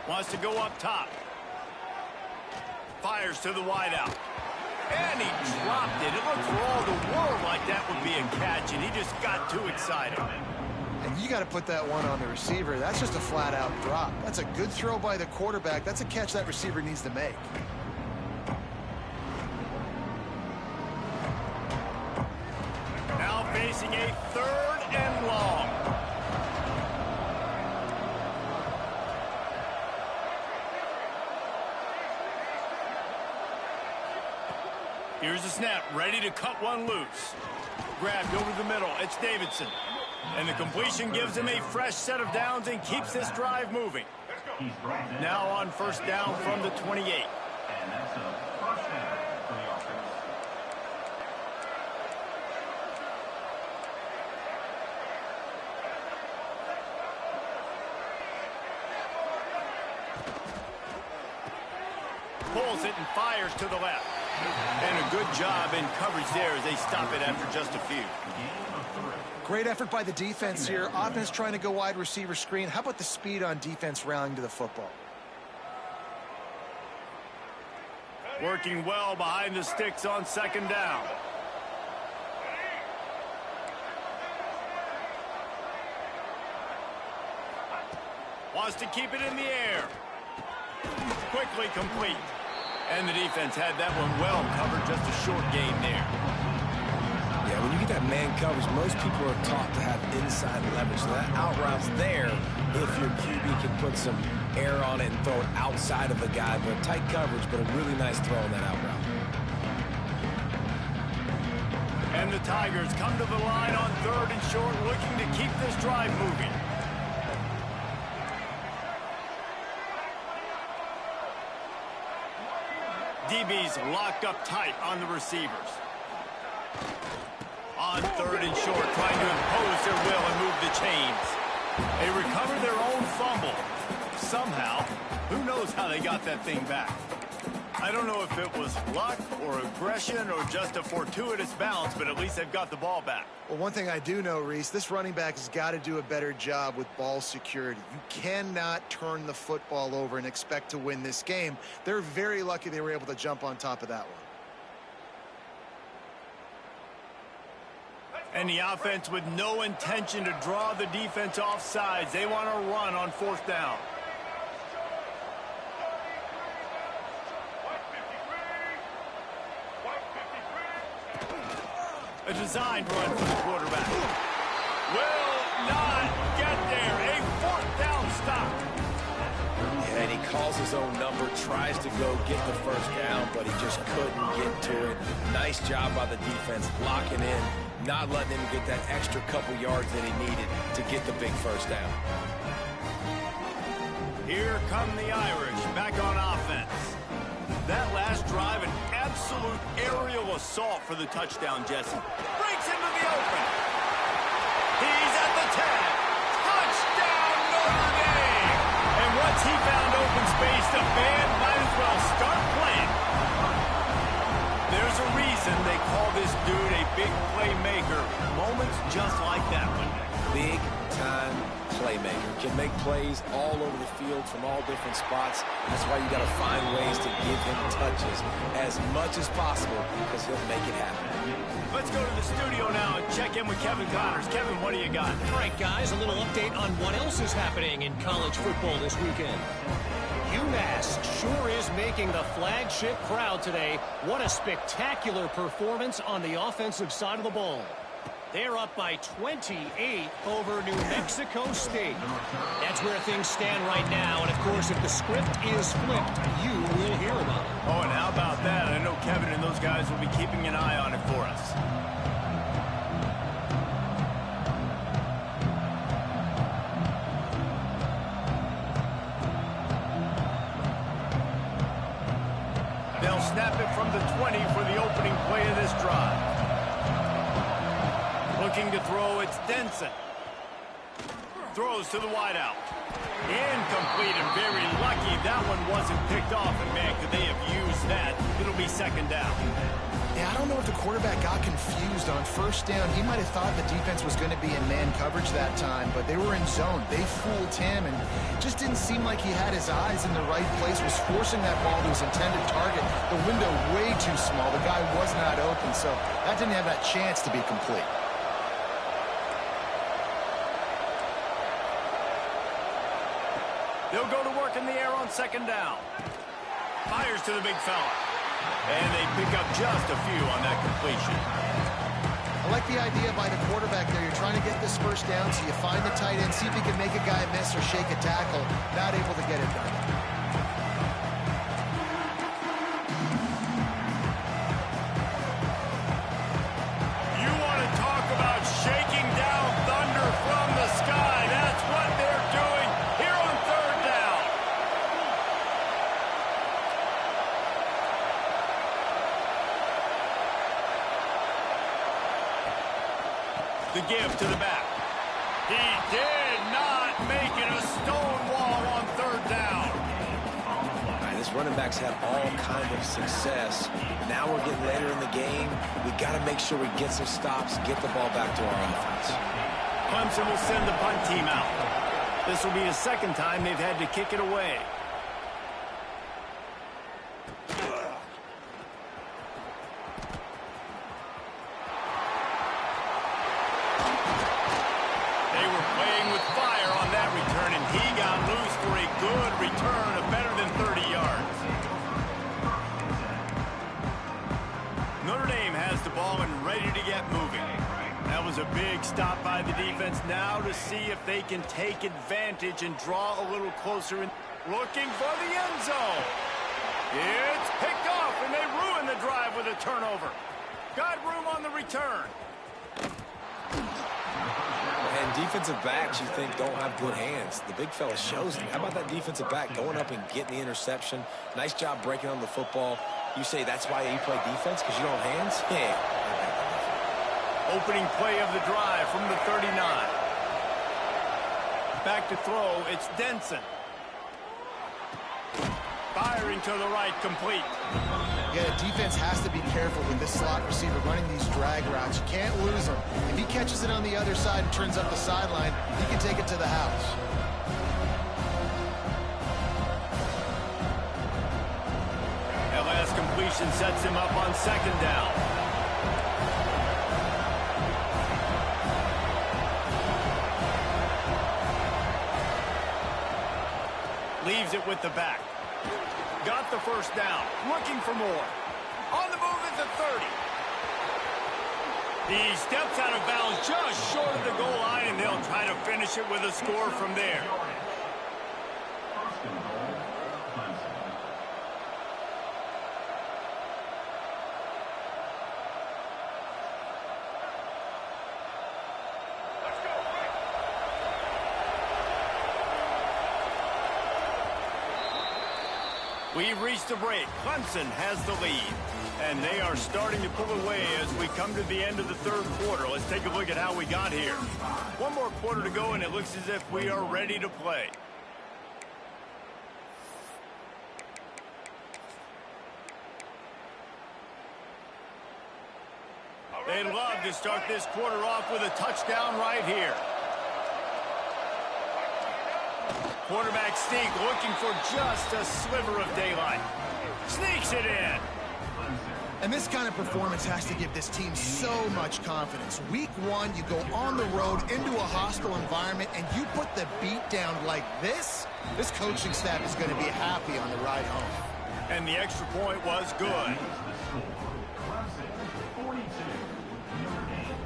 Wants to go up top. Fires to the wideout. And he dropped it. It looked for all the world like that would be a catch, and he just got too excited. And you got to put that one on the receiver. That's just a flat-out drop. That's a good throw by the quarterback. That's a catch that receiver needs to make. Now facing a 3rd and long. Here's the snap, ready to cut one loose. Grabbed over the middle, it's Davidson. And the completion gives him a fresh set of downs and keeps this drive moving. Now on 1st down from the 28. And that's a 1st down for the offense. Pulls it and fires to the left. And a good job in coverage there as they stop it after just a few. Great effort by the defense here. Offense trying to go wide receiver screen. How about the speed on defense rallying to the football? Working well behind the sticks on 2nd down. Wants to keep it in the air. Quickly complete. And the defense had that one well covered, just a short gain there. Yeah, when you get that man coverage, most people are taught to have inside leverage. So that out route's there if your QB can put some air on it and throw it outside of the guy. But tight coverage, but a really nice throw on that out route. And the Tigers come to the line on 3rd and short, looking to keep this drive moving. DB's locked up tight on the receivers. On 3rd and short, trying to impose their will and move the chains. They recover their own fumble. Somehow, who knows how they got that thing back. I don't know if it was luck or aggression or just a fortuitous bounce, but at least they've got the ball back. Well, one thing I do know, Reese, this running back has got to do a better job with ball security. You cannot turn the football over and expect to win this game. They're very lucky they were able to jump on top of that one. And the offense with no intention to draw the defense off sides. They want to run on 4th down. A designed run for the quarterback. Will not get there. A 4th down stop. Yeah, and he calls his own number, tries to go get the 1st down, but he just couldn't get to it. Nice job by the defense, blocking in, not letting him get that extra couple yards that he needed to get the big 1st down. Here come the Irish back on offense. That last drive, an absolute aerial assault for the touchdown, Jesse. Breaks into the open. He's at the 10. Touchdown, Notre Dame. And once he found open space, the band might as well start playing. There's a reason they call this dude a big playmaker. Moments just like that one. Big-time playmaker. Can make plays all over the field from all different spots. That's why you got to find ways to give him touches as much as possible because he'll make it happen. Let's go to the studio now and check in with Kevin Connors. Kevin, what do you got? All right, guys, a little update on what else is happening in college football this weekend. UMass sure is making the flagship proud today. What a spectacular performance on the offensive side of the ball. They're up by 28 over New Mexico State. That's where things stand right now. And, of course, if the script is flipped, you will hear about it. Oh, and how about that? I know Kevin and those guys will be keeping an eye on it for us. They'll snap it from the 20 for the opening play of this drive. Looking to throw, it's Denson. Throws to the wideout. Incomplete and very lucky that one wasn't picked off. And, man, could they have used that? It'll be second down. Yeah, I don't know if the quarterback got confused on first down. He might have thought the defense was going to be in man coverage that time, but they were in zone. They fooled him, and it just didn't seem like he had his eyes in the right place, was forcing that ball to his intended target. The window way too small. The guy was not open, so that didn't have that chance to be complete. They'll go to work in the air on second down. Fires to the big fella. And they pick up just a few on that completion. I like the idea by the quarterback there. You're trying to get this first down, so you find the tight end, see if he can make a guy miss or shake a tackle. Not able to get it done. You want to talk about shaking down thunder from the sky. That's what they're doing here on third down. The give to the back. He did not make it a stone wall on third down. All right, this running back's had all kind of success. Now we're getting later in the game. We got to make sure we get some stops, get the ball back to our offense. Clemson will send the punt team out. This will be the second time they've had to kick it away. They were playing with fire on that return, and he got loose for a good return of better than 30 yards. Notre Dame has the ball and ready to get moving. That was a big stop by the defense. Now to see if they can take advantage and draw a little closer. Looking for the end zone. It's picked off, and they ruin the drive with a turnover. Got room on the return. And defensive backs, you think, don't have good hands. The big fella shows them. How about that defensive back going up and getting the interception? Nice job breaking on the football. You say that's why you play defense, because you don't have hands? Yeah. Opening play of the drive from the 39. Back to throw, it's Denson. Firing to the right, complete. Yeah, the defense has to be careful with this slot receiver running these drag routes. You can't lose him. If he catches it on the other side and turns up the sideline, he can take it to the house. That last completion sets him up on second down. Leaves it with the back. Got the first down. Looking for more. On the move at the 30. He steps out of bounds just short of the goal line, and they'll try to finish it with a score from there. First and goal, Clemson. We've reached a break. Clemson has the lead, and they are starting to pull away as we come to the end of the third quarter. Let's take a look at how we got here. One more quarter to go, and it looks as if we are ready to play. They'd love to start this quarter off with a touchdown right here. Quarterback sneak looking for just a sliver of daylight. Sneaks it in. And this kind of performance has to give this team so much confidence. Week one, you go on the road into a hostile environment, and you put the beat down like this, this coaching staff is going to be happy on the ride home. And the extra point was good. Clemson 42, Notre Dame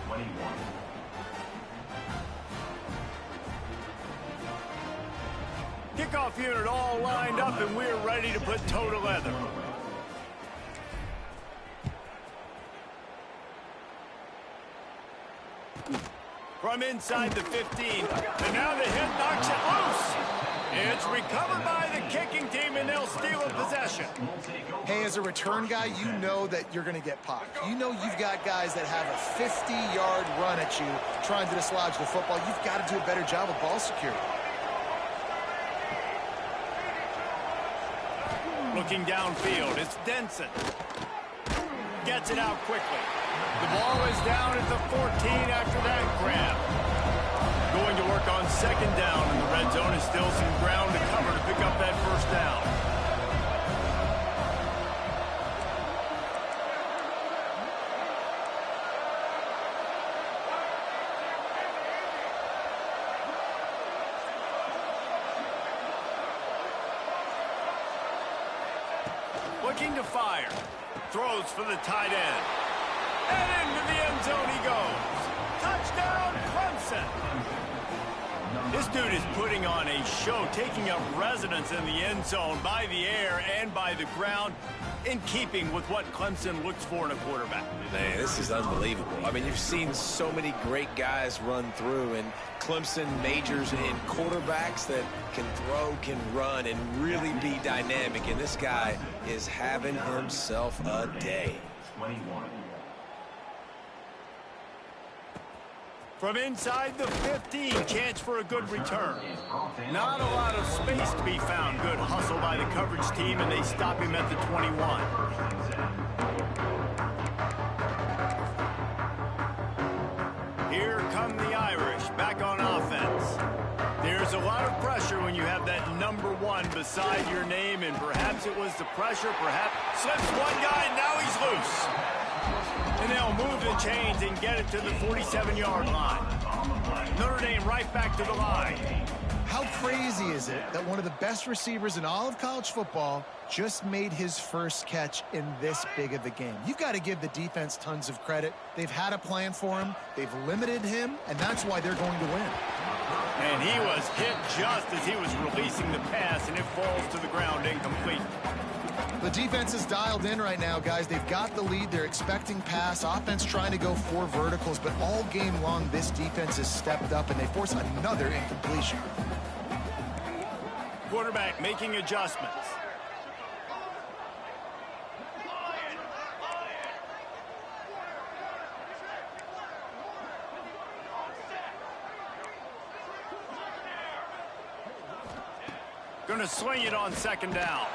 21. Kickoff unit all lined up, and we're ready to put toe to leather. From inside the 15, and now the hit knocks it loose. It's recovered by the kicking team, and they'll steal a possession. Hey, as a return guy, you know that you're going to get popped. You know you've got guys that have a 50-yard run at you trying to dislodge the football. You've got to do a better job of ball security. Looking downfield, it's Denson. Gets it out quickly. The ball is down at the 14 after that grab. Going to work on second down, and the red zone is still some ground to cover to pick up that first down. Looking to fire. Throws for the tight end. And into the end zone he goes. Touchdown, Clemson. This dude is putting on a show, taking up residence in the end zone by the air and by the ground, in keeping with what Clemson looks for in a quarterback. Man, this is unbelievable. I mean, you've seen so many great guys run through, and Clemson majors in quarterbacks that can throw, can run, and really be dynamic, and this guy is having himself a day. 21. From inside the 15, chance for a good return. Not a lot of space to be found. Good hustle by the coverage team, and they stop him at the 21. Here come the Irish, back on offense. There's a lot of pressure when you have that number 1 beside your name, and perhaps it was the pressure, perhaps slips one guy, and now he's loose. And they'll move the chains and get it to the 47-yard line. Notre Dame right back to the line. How crazy is it that one of the best receivers in all of college football just made his first catch in this big of a game? You've got to give the defense tons of credit. They've had a plan for him. They've limited him, and that's why they're going to win. And he was hit just as he was releasing the pass, and it falls to the ground incomplete. The defense is dialed in right now, guys. They've got the lead. They're expecting pass. Offense trying to go 4 verticals, but all game long, this defense has stepped up, and they force another incompletion. Quarterback making adjustments. Going to swing it on second down.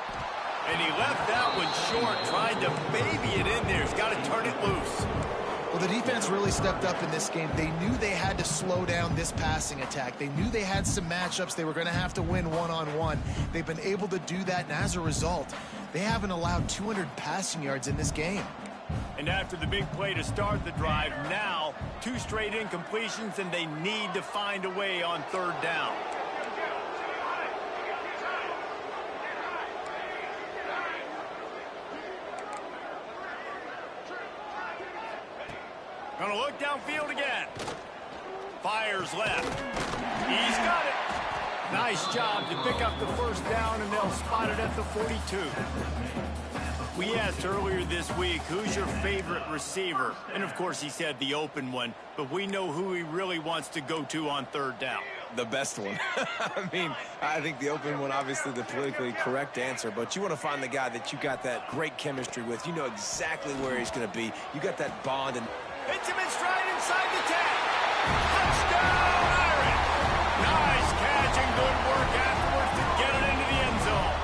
And he left that one short, tried to baby it in there. He's got to turn it loose. Well, the defense really stepped up in this game. They knew they had to slow down this passing attack. They knew they had some matchups they were going to have to win one-on-one. They've been able to do that, and as a result, they haven't allowed 200 passing yards in this game. And after the big play to start the drive, now 2 straight incompletions, and they need to find a way on third down. Going to look downfield again. Fires left. He's got it. Nice job to pick up the first down, and they'll spot it at the 42. We asked earlier this week, who's your favorite receiver? And, of course, he said the open one, but we know who he really wants to go to on third down. The best one. I mean, I think the open one, obviously the politically correct answer, but you want to find the guy that you got that great chemistry with. You know exactly where he's going to be. You got that bond. And hits him in stride inside the 10. Touchdown, Irish. Nice catch and good work afterwards to get it into the end zone.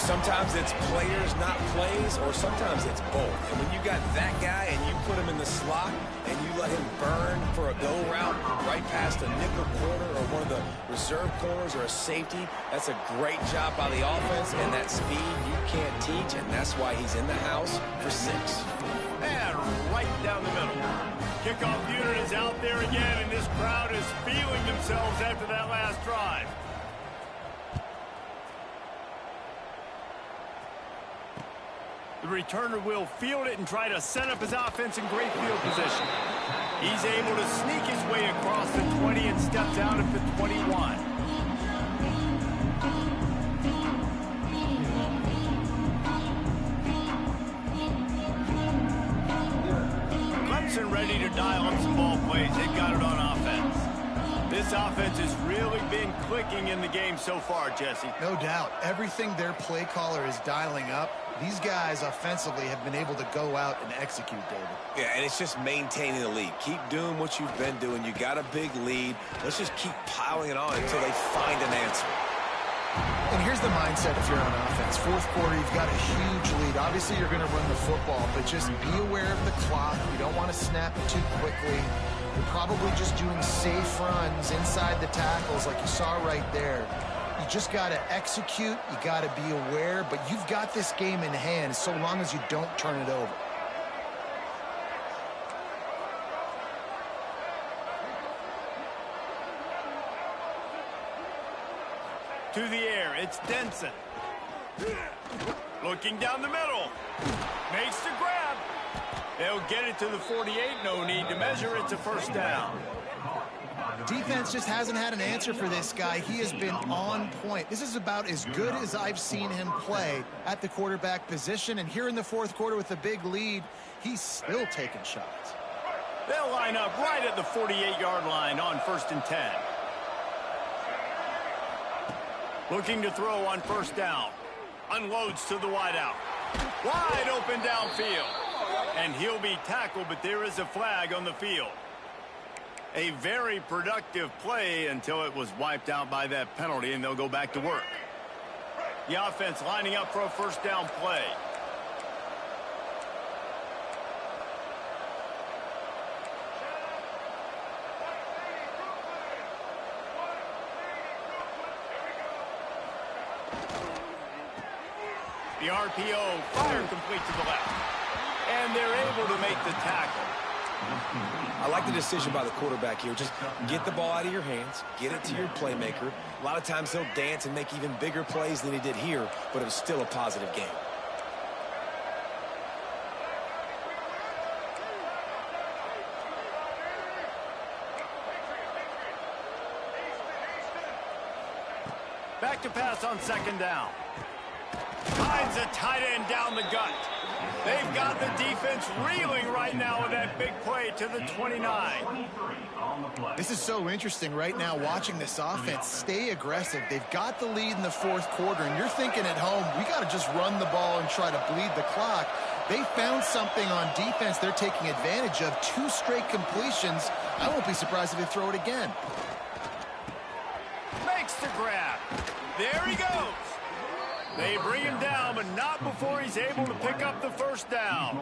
sometimes it's players, not plays, or sometimes it's both. And when you got that guy and you put him in the slot and you let him burn for a go route right past a nickel corner or one of the reserve corners or a safety, that's a great job by the offense, and that speed you can't teach, and that's why he's in the house for 6. And right down the middle. Kickoff unit is out there again, and this crowd is feeling themselves after that last drive. The returner will field it and try to set up his offense in great field position. He's able to sneak his way across the 20 and steps out at the 21. Clemson ready to dial up some ball plays. They've got it on offense. This offense has really been clicking in the game so far, Jesse. No doubt. Everything their play caller is dialing up, these guys offensively have been able to go out and execute, David. Yeah, and it's just maintaining the lead. Keep doing what you've been doing. You got a big lead. Let's just keep piling it on until they find an answer. And here's the mindset if you're on offense. Fourth quarter, you've got a huge lead. Obviously, you're going to run the football, but just be aware of the clock. You don't want to snap it too quickly. You're probably just doing safe runs inside the tackles like you saw right there. You just got to execute. You got to be aware, but you've got this game in hand so long as you don't turn it over. To the air, it's Denson. Looking down the middle. Makes the grab. They'll get it to the 48. No need to measure. It's a first down. Defense just hasn't had an answer for this guy. He has been on point. This is about as good as I've seen him play at the quarterback position. And here in the fourth quarter with a big lead, he's still taking shots. They'll line up right at the 48-yard line on 1st and 10. Looking to throw on first down. Unloads to the wideout. Wide open downfield. And he'll be tackled, but there is a flag on the field. A very productive play until it was wiped out by that penalty, and they'll go back to work. The offense lining up for a first down play. The RPO fire complete to the left. And they're able to make the tackle. I like the decision by the quarterback here. Just get the ball out of your hands, get it to your playmaker. A lot of times he'll dance and make even bigger plays than he did here, but it was still a positive game. Back to pass on second down. Finds a tight end down the gut. They've got the defense reeling right now with that big play to the 29. This is so interesting right now watching this offense stay aggressive. They've got the lead in the fourth quarter, and you're thinking at home, we got to just run the ball and try to bleed the clock. They found something on defense they're taking advantage of. 2 straight completions. I won't be surprised if they throw it again. Makes the grab. There he goes. They bring him down, but not before he's able to pick up the first down.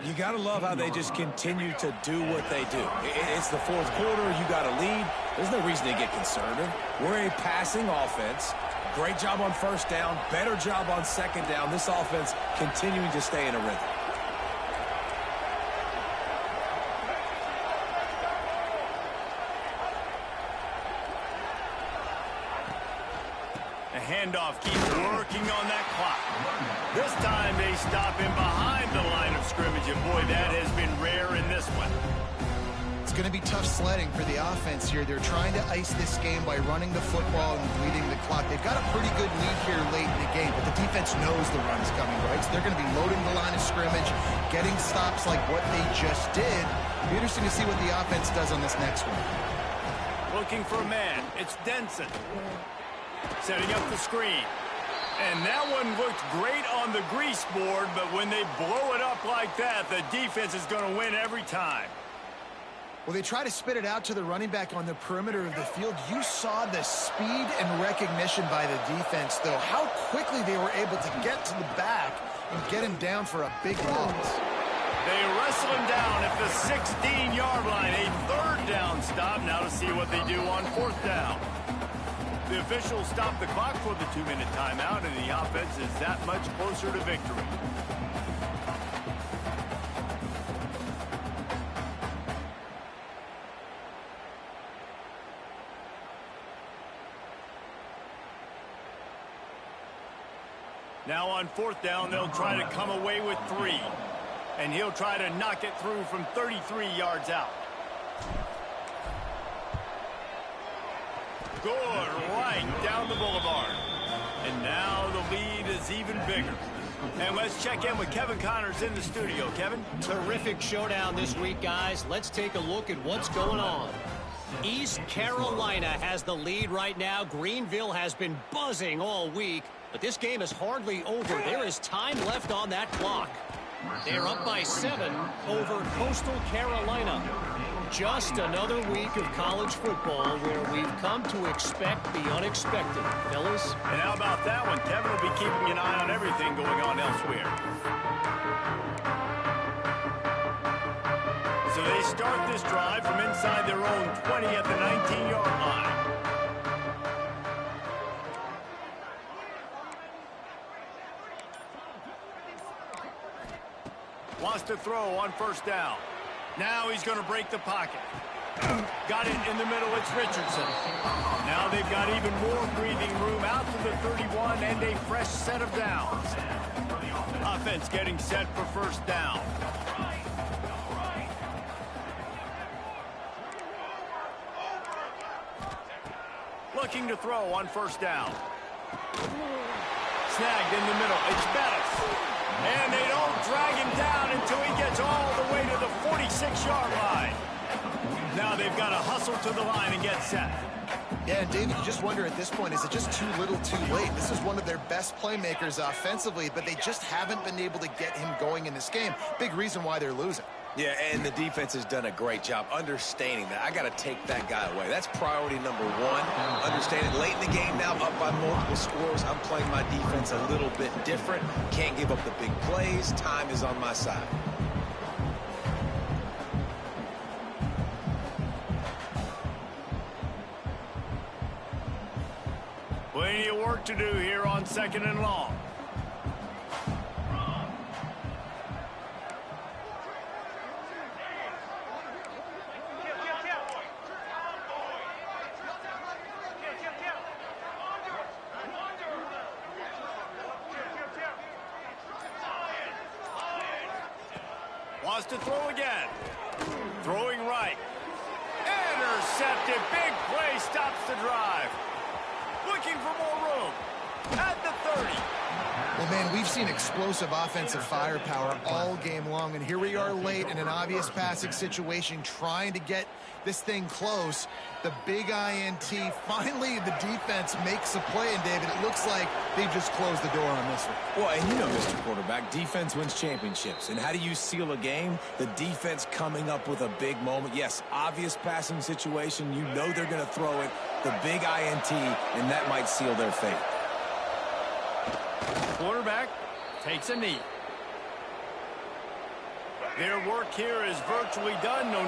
You got to love how they just continue to do what they do. It's the fourth quarter. You got a lead. There's no reason to get concerned. We're a passing offense. Great job on first down. Better job on second down. This offense continuing to stay in a rhythm. The handoff keeps working on that clock. This time they stop him behind the line of scrimmage, and boy, that has been rare in this one. It's going to be tough sledding for the offense here. They're trying to ice this game by running the football and bleeding the clock. They've got a pretty good lead here late in the game, but the defense knows the run's coming, right? So they're going to be loading the line of scrimmage, getting stops like what they just did. It'll be interesting to see what the offense does on this next one. Looking for a man. It's Denson. Setting up the screen. And that one looked great on the grease board, but when they blow it up like that, the defense is going to win every time. Well, they try to spit it out to the running back on the perimeter of the field. You saw the speed and recognition by the defense, though. How quickly they were able to get to the back and get him down for a big loss. They wrestle him down at the 16-yard line. A third down stop. Now to see what they do on fourth down. The officials stop the clock for the 2-minute timeout, and the offense is that much closer to victory. Now on fourth down, they'll try to come away with 3. And he'll try to knock it through from 33 yards out. Good, right down the boulevard. And now the lead is even bigger. And let's check in with Kevin Connors in the studio. Kevin? Terrific showdown this week, guys. Let's take a look at what's going on. East Carolina has the lead right now. Greenville has been buzzing all week, but this game is hardly over. There is time left on that clock. They're up by 7 over Coastal Carolina. Just another week of college football where we've come to expect the unexpected. Fellas? And how about that one? Kevin will be keeping an eye on everything going on elsewhere. So they start this drive from inside their own 20 at the 19-yard line. Wants to throw on first down. Now he's going to break the pocket. Got it in the middle. It's Richardson. Now they've got even more breathing room out to the 31 and a fresh set of downs. Offense getting set for first down. Looking to throw on first down. Snagged in the middle. It's Bettis. And they don't drag him down until he gets all the way to the 46-yard line. Now they've got to hustle to the line and get set. Yeah, and David, you just wonder at this point, is it just too little too late? This is one of their best playmakers offensively, but they just haven't been able to get him going in this game. Big reason why they're losing. Yeah, and the defense has done a great job understanding that. I got to take that guy away. That's priority number one. Understanding late in the game now, up by multiple scores. I'm playing my defense a little bit different. Can't give up the big plays. Time is on my side. Plenty of work to do here on 2nd and long. Wants to throw again. Throwing right. Intercepted. Big play stops the drive. Looking for more room. At the 30. Well, man, we've seen explosive offensive firepower all game long, and here we are late in an obvious passing situation trying to get this thing close. The big INT, finally the defense makes a play, and David, it looks like they've just closed the door on this one. Well, and you know, Mr. Quarterback, defense wins championships. And how do you seal a game? The defense coming up with a big moment. Yes, obvious passing situation. You know they're going to throw it. The big INT, and that might seal their fate. Quarterback takes a knee. Their work here is virtually done. No need